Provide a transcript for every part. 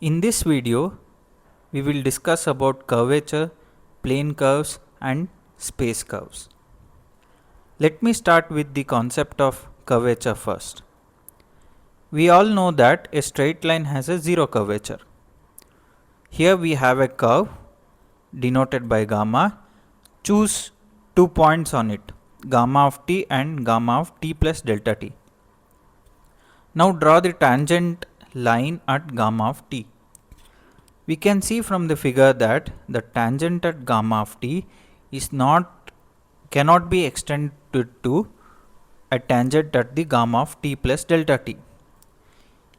In this video, we will discuss about curvature, plane curves and space curves. Let me start with the concept of curvature first. We all know that a straight line has a zero curvature. Here we have a curve denoted by gamma. Choose 2 points on it, gamma of t and gamma of t plus delta t. Now draw the tangent line at gamma of t. We can see from the figure that the tangent at gamma of t cannot be extended to a tangent at the gamma of t plus delta t.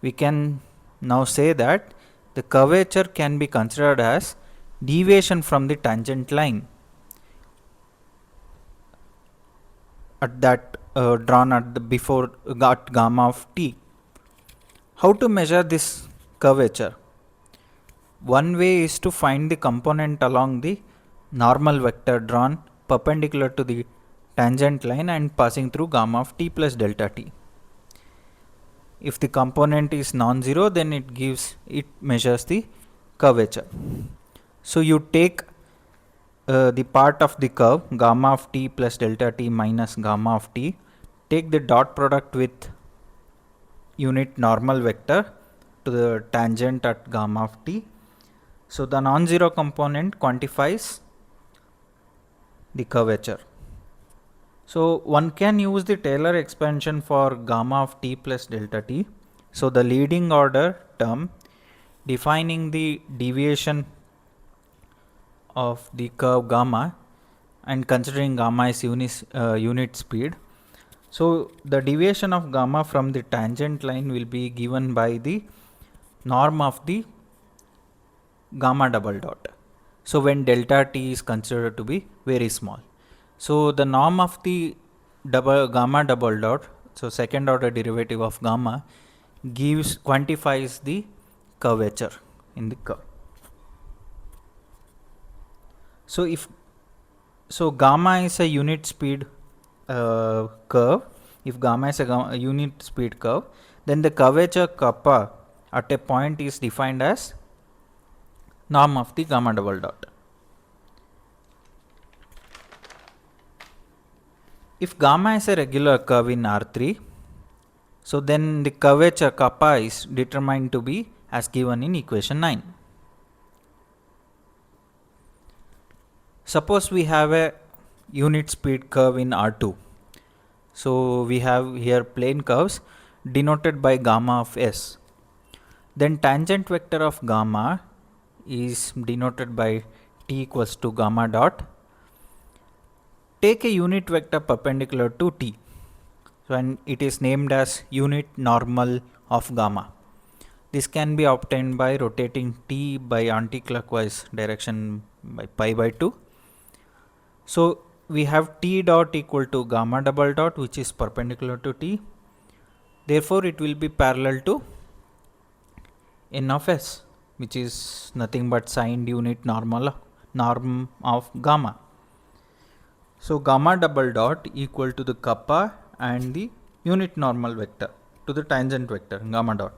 We can now say that the curvature can be considered as deviation from the tangent line at that drawn at the before at gamma of t. How to measure this curvature? One way is to find the component along the normal vector drawn perpendicular to the tangent line and passing through gamma of t plus delta t. If the component is non-zero, then it measures the curvature. So you take the part of the curve gamma of t plus delta t minus gamma of t, take the dot product with unit normal vector to the tangent at gamma of t. So the non-zero component quantifies the curvature. So one can use the Taylor expansion for gamma of t plus delta t. So the leading order term defining the deviation of the curve gamma and considering gamma is unit speed. So the deviation of gamma from the tangent line will be given by the norm of the gamma double dot. So when delta t is considered to be very small. So the norm of the gamma double dot, so second order derivative of gamma, quantifies the curvature in the curve. So gamma is a unit speed curve. If gamma is a unit speed curve, then the curvature kappa at a point is defined as norm of the gamma double dot. If gamma is a regular curve in R3, so then the curvature kappa is determined to be as given in equation 9. Suppose we have a unit speed curve in R2. So we have here plane curves denoted by gamma of s. Then tangent vector of gamma is denoted by t equals to gamma dot. Take a unit vector perpendicular to t. So and it is named as unit normal of gamma. This can be obtained by rotating t by anti-clockwise direction by pi by 2. So we have t dot equal to gamma double dot, which is perpendicular to t. Therefore it will be parallel to n of s, which is nothing but signed unit norm of gamma. So gamma double dot equal to the kappa and the unit normal vector to the tangent vector gamma dot.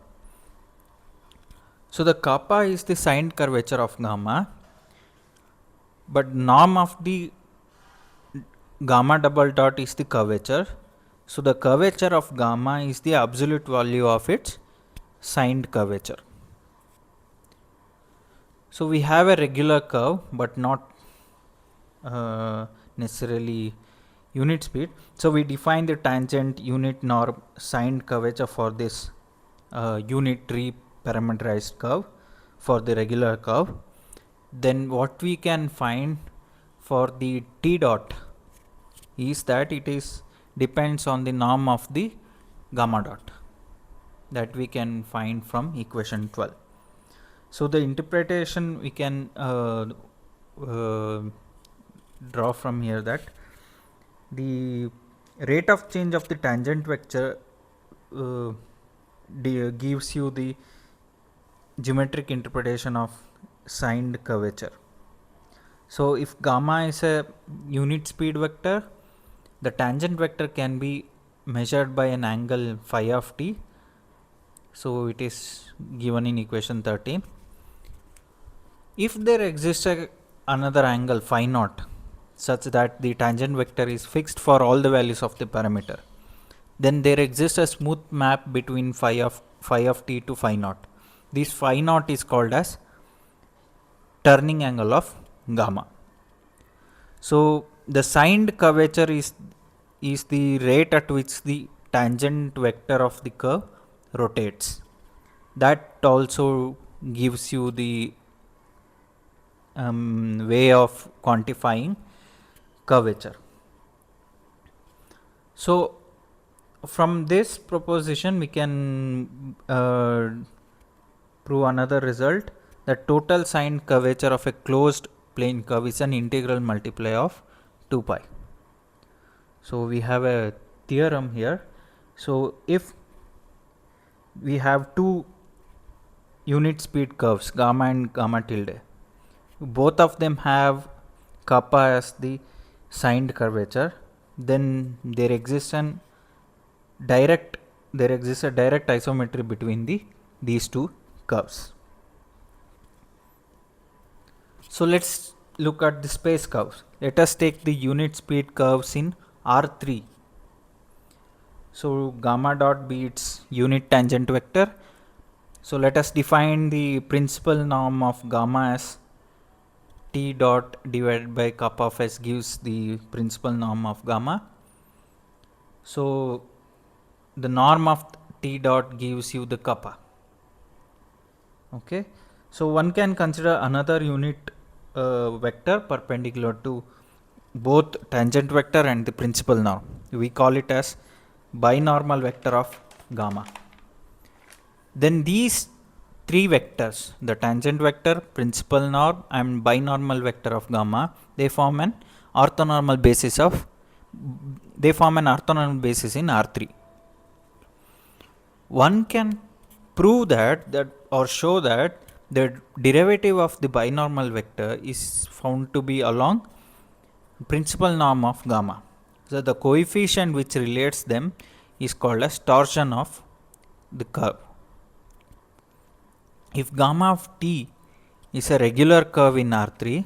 So the kappa is the signed curvature of gamma, but norm of the gamma double dot is the curvature. So the curvature of gamma is the absolute value of its signed curvature. So we have a regular curve, but not necessarily unit speed. So we define the tangent unit norm signed curvature for this unit tree parameterized curve for the regular curve. Then what we can find for the t dot is that it is depends on the norm of the gamma dot that we can find from equation 12. So the interpretation we can draw from here that the rate of change of the tangent vector gives you the geometric interpretation of signed curvature. So if gamma is a unit speed vector, the tangent vector can be measured by an angle phi of t. So it is given in equation 13. If there exists another angle phi naught such that the tangent vector is fixed for all the values of the parameter, then there exists a smooth map between phi of t to phi naught. This phi naught is called as turning angle of gamma. So the signed curvature is the rate at which the tangent vector of the curve rotates. That also gives you the way of quantifying curvature. So from this proposition we can prove another result, that total signed curvature of a closed plane curve is an integral multiply of 2 pi. So we have a theorem here. So if we have two unit speed curves, gamma and gamma tilde, both of them have kappa as the signed curvature, then there exists a direct isometry between these two curves. So let's look at the space curves. Let us take the unit speed curves in R3. So gamma dot be its unit tangent vector. So let us define the principal norm of gamma as t dot divided by kappa of s gives the principal norm of gamma. So the norm of t dot gives you the kappa. Okay. So one can consider another unit vector perpendicular to both tangent vector and the principal norm. We call it as binormal vector of gamma. Then these three vectors, the tangent vector, principal norm and binormal vector of gamma, they form an orthonormal basis in R3. One can prove that or show that the derivative of the binormal vector is found to be along principal norm of gamma. So the coefficient which relates them is called as torsion of the curve. If gamma of t is a regular curve in R3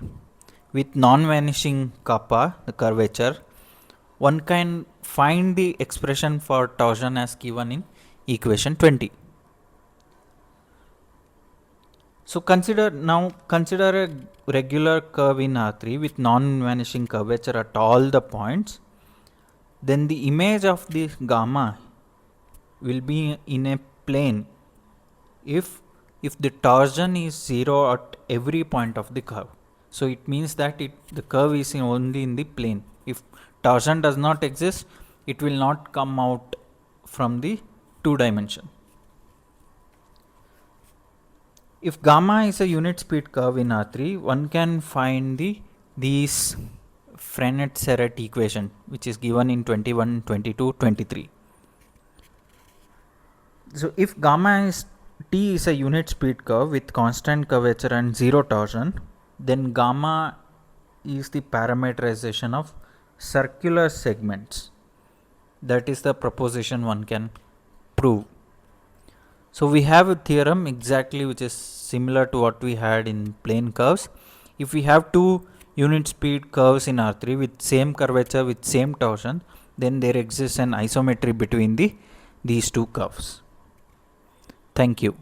with non-vanishing kappa, the curvature, one can find the expression for torsion as given in equation 20. So consider a regular curve in R3 with non-vanishing curvature at all the points. Then the image of this gamma will be in a plane if the torsion is 0 at every point of the curve. So it means that the curve is only in the plane. If torsion does not exist, it will not come out from the 2 dimension. If gamma is a unit speed curve in R3, one can find these Frenet-Serret equation, which is given in 21, 22, 23. So if gamma is t is a unit speed curve with constant curvature and zero torsion, then gamma is the parameterization of circular segments. That is the proposition one can prove. So we have a theorem exactly which is similar to what we had in plane curves. If we have two unit speed curves in R3 with same curvature with same torsion, then there exists an isometry between these two curves. Thank you.